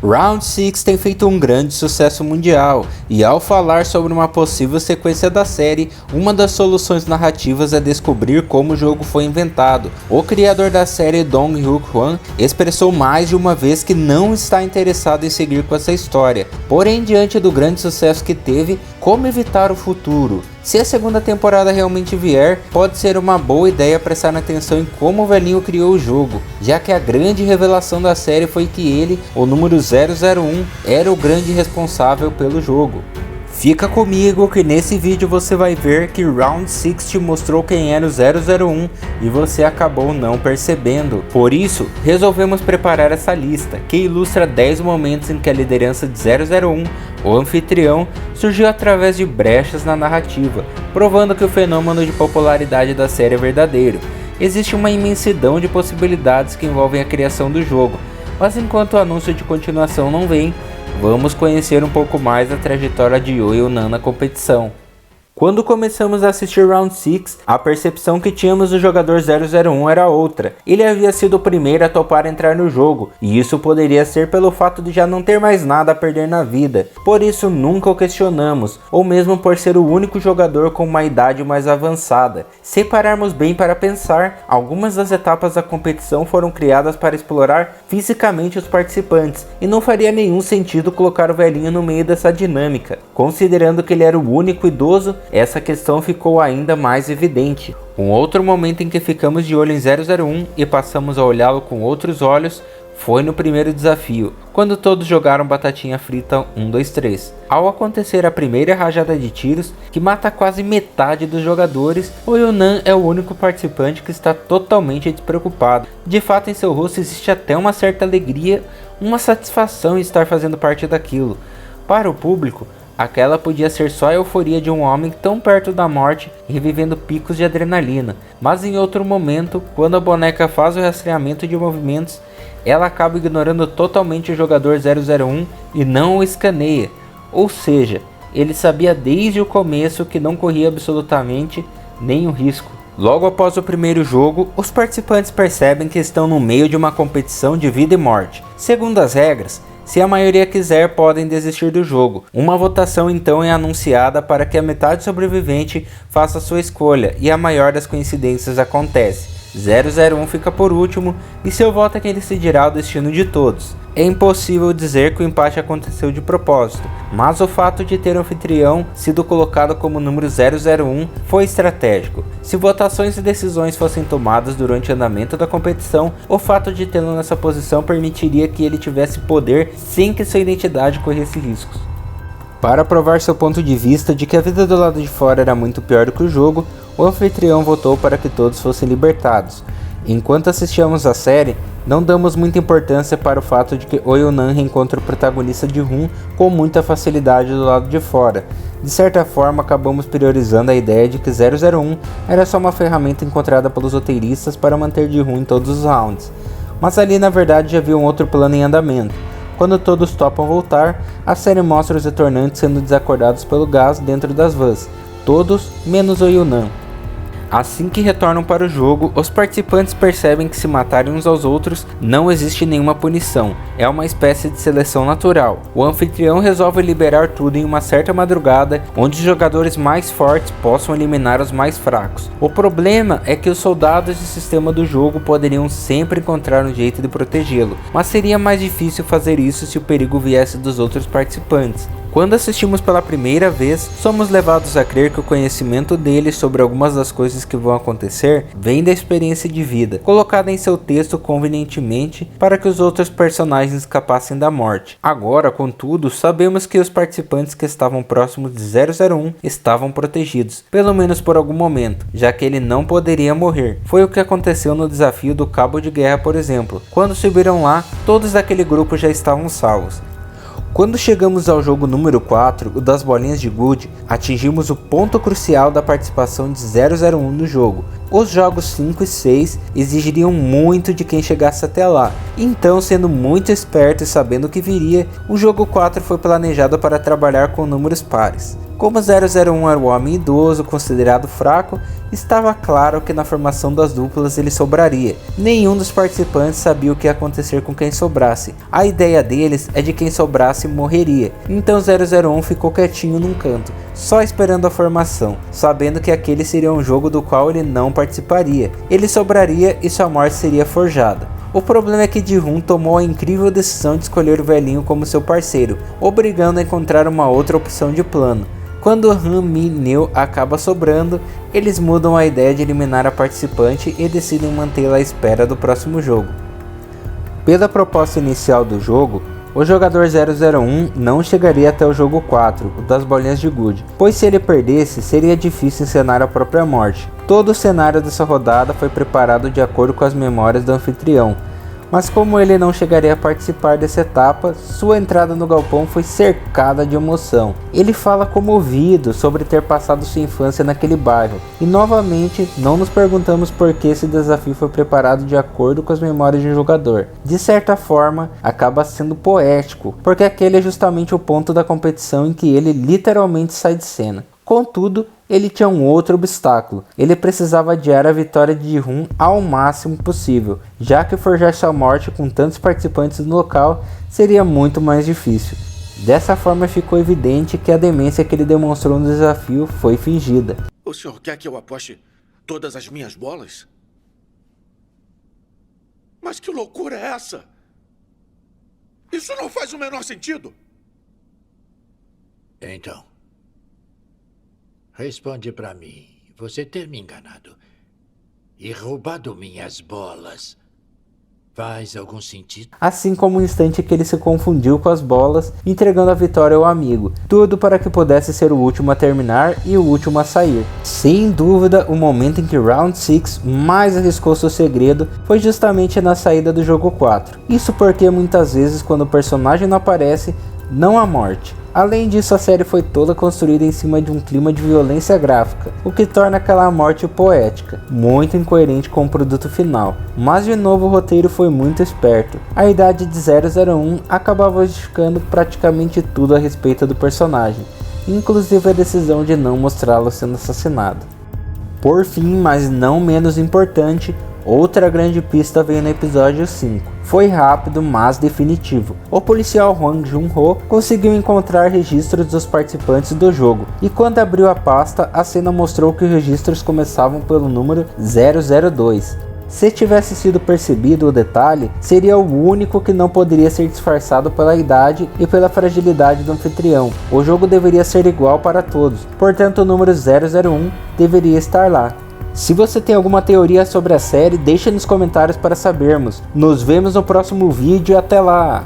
Round 6 tem feito um grande sucesso mundial, e ao falar sobre uma possível sequência da série, uma das soluções narrativas é descobrir como o jogo foi inventado. O criador da série, Dong-Hyuk Hwan, expressou mais de uma vez que não está interessado em seguir com essa história. Porém, diante do grande sucesso que teve, como evitar o futuro? Se a segunda temporada realmente vier, pode ser uma boa ideia prestar atenção em como o velhinho criou o jogo, já que a grande revelação da série foi que ele, o número 001, era o grande responsável pelo jogo. Fica comigo que nesse vídeo você vai ver que Round 6 te mostrou quem era o 001 e você acabou não percebendo. Por isso, resolvemos preparar essa lista, que ilustra 10 momentos em que a liderança de 001, o anfitrião, surgiu através de brechas na narrativa, provando que o fenômeno de popularidade da série é verdadeiro. Existe uma imensidão de possibilidades que envolvem a criação do jogo, mas enquanto o anúncio de continuação não vem, vamos conhecer um pouco mais a trajetória de Eoyunan na competição. Quando começamos a assistir Round 6, a percepção que tínhamos do jogador 001 era outra. Ele havia sido o primeiro a topar entrar no jogo, e isso poderia ser pelo fato de já não ter mais nada a perder na vida. Por isso nunca o questionamos, ou mesmo por ser o único jogador com uma idade mais avançada. Se pararmos bem para pensar, algumas das etapas da competição foram criadas para explorar fisicamente os participantes, e não faria nenhum sentido colocar o velhinho no meio dessa dinâmica. Considerando que ele era o único idoso, essa questão ficou ainda mais evidente. Um outro momento em que ficamos de olho em 001 e passamos a olhá-lo com outros olhos foi no primeiro desafio, quando todos jogaram batatinha frita 1, 2, 3. Ao acontecer a primeira rajada de tiros, que mata quase metade dos jogadores, o Eoyunan é o único participante que está totalmente despreocupado. De fato, em seu rosto existe até uma certa alegria, uma satisfação em estar fazendo parte daquilo. Para o público, aquela podia ser só a euforia de um homem tão perto da morte e revivendo picos de adrenalina. Mas em outro momento, quando a boneca faz o rastreamento de movimentos, ela acaba ignorando totalmente o jogador 001 e não o escaneia. Ou seja, ele sabia desde o começo que não corria absolutamente nenhum risco. Logo após o primeiro jogo, os participantes percebem que estão no meio de uma competição de vida e morte. Segundo as regras, se a maioria quiser, podem desistir do jogo. Uma votação então é anunciada para que a metade sobrevivente faça sua escolha, e a maior das coincidências acontece. 001 fica por último, e seu voto é quem decidirá o destino de todos. É impossível dizer que o empate aconteceu de propósito, mas o fato de ter o anfitrião sido colocado como número 001 foi estratégico. Se votações e decisões fossem tomadas durante o andamento da competição, o fato de tê-lo nessa posição permitiria que ele tivesse poder sem que sua identidade corresse riscos. Para provar seu ponto de vista de que a vida do lado de fora era muito pior do que o jogo, o anfitrião votou para que todos fossem libertados. Enquanto assistíamos a série, não damos muita importância para o fato de que Eoyunan reencontra o protagonista de Rum com muita facilidade do lado de fora. De certa forma, acabamos priorizando a ideia de que 001 era só uma ferramenta encontrada pelos roteiristas para manter de Rum em todos os rounds. Mas ali na verdade já havia um outro plano em andamento. Quando todos topam voltar, a série mostra os retornantes sendo desacordados pelo gás dentro das vans, todos menos Eoyunan. Assim que retornam para o jogo, os participantes percebem que se matarem uns aos outros não existe nenhuma punição, é uma espécie de seleção natural. O anfitrião resolve liberar tudo em uma certa madrugada, onde os jogadores mais fortes possam eliminar os mais fracos. O problema é que os soldados de sistema do jogo poderiam sempre encontrar um jeito de protegê-lo, mas seria mais difícil fazer isso se o perigo viesse dos outros participantes. Quando assistimos pela primeira vez, somos levados a crer que o conhecimento dele sobre algumas das coisas que vão acontecer vem da experiência de vida, colocada em seu texto convenientemente para que os outros personagens escapassem da morte. Agora, contudo, sabemos que os participantes que estavam próximos de 001 estavam protegidos, pelo menos por algum momento, já que ele não poderia morrer. Foi o que aconteceu no desafio do Cabo de Guerra, por exemplo. Quando subiram lá, todos daquele grupo já estavam salvos. Quando chegamos ao jogo número 4, o das bolinhas de gude, atingimos o ponto crucial da participação de 001 no jogo. Os jogos 5 e 6 exigiriam muito de quem chegasse até lá, então, sendo muito esperto e sabendo o que viria, o jogo 4 foi planejado para trabalhar com números pares. Como 001 era um homem idoso, considerado fraco, estava claro que na formação das duplas ele sobraria. Nenhum dos participantes sabia o que ia acontecer com quem sobrasse. A ideia deles é de quem sobrasse morreria. Então 001 ficou quietinho num canto, só esperando a formação, sabendo que aquele seria um jogo do qual ele não participaria. Ele sobraria e sua morte seria forjada. O problema é que Ji-hoon tomou a incrível decisão de escolher o velhinho como seu parceiro, obrigando a encontrar uma outra opção de plano. Quando Han Mi-neo acaba sobrando, eles mudam a ideia de eliminar a participante e decidem mantê-la à espera do próximo jogo. Pela proposta inicial do jogo, o jogador 001 não chegaria até o jogo 4, o das bolinhas de gude, pois se ele perdesse, seria difícil encenar a própria morte. Todo o cenário dessa rodada foi preparado de acordo com as memórias do anfitrião, mas como ele não chegaria a participar dessa etapa, sua entrada no galpão foi cercada de emoção. Ele fala comovido sobre ter passado sua infância naquele bairro, e novamente não nos perguntamos por que esse desafio foi preparado de acordo com as memórias de um jogador. De certa forma, acaba sendo poético, porque aquele é justamente o ponto da competição em que ele literalmente sai de cena. Contudo, ele tinha um outro obstáculo. Ele precisava adiar a vitória de Ji-hoon ao máximo possível, já que forjar sua morte com tantos participantes no local seria muito mais difícil. Dessa forma ficou evidente que a demência que ele demonstrou no desafio foi fingida. O senhor quer que eu aposte todas as minhas bolas? Mas que loucura é essa? Isso não faz o menor sentido. Então, responde pra mim. Você ter me enganado e roubado minhas bolas faz algum sentido? Assim como o instante que ele se confundiu com as bolas, entregando a vitória ao amigo. Tudo para que pudesse ser o último a terminar e o último a sair. Sem dúvida, o momento em que Round 6 mais arriscou seu segredo foi justamente na saída do jogo 4. Isso porque muitas vezes quando o personagem não aparece, não há morte. Além disso, a série foi toda construída em cima de um clima de violência gráfica, o que torna aquela morte poética, muito incoerente com o produto final. Mas de novo o roteiro foi muito esperto. A idade de 001 acabava justificando praticamente tudo a respeito do personagem, inclusive a decisão de não mostrá-lo sendo assassinado. Por fim, mas não menos importante, outra grande pista veio no episódio 5. Foi rápido, mas definitivo. O policial Hwang Jun-ho conseguiu encontrar registros dos participantes do jogo, e quando abriu a pasta, a cena mostrou que os registros começavam pelo número 002. Se tivesse sido percebido o detalhe, seria o único que não poderia ser disfarçado pela idade e pela fragilidade do anfitrião. O jogo deveria ser igual para todos, portanto o número 001 deveria estar lá. Se você tem alguma teoria sobre a série, deixe nos comentários para sabermos. Nos vemos no próximo vídeo e até lá!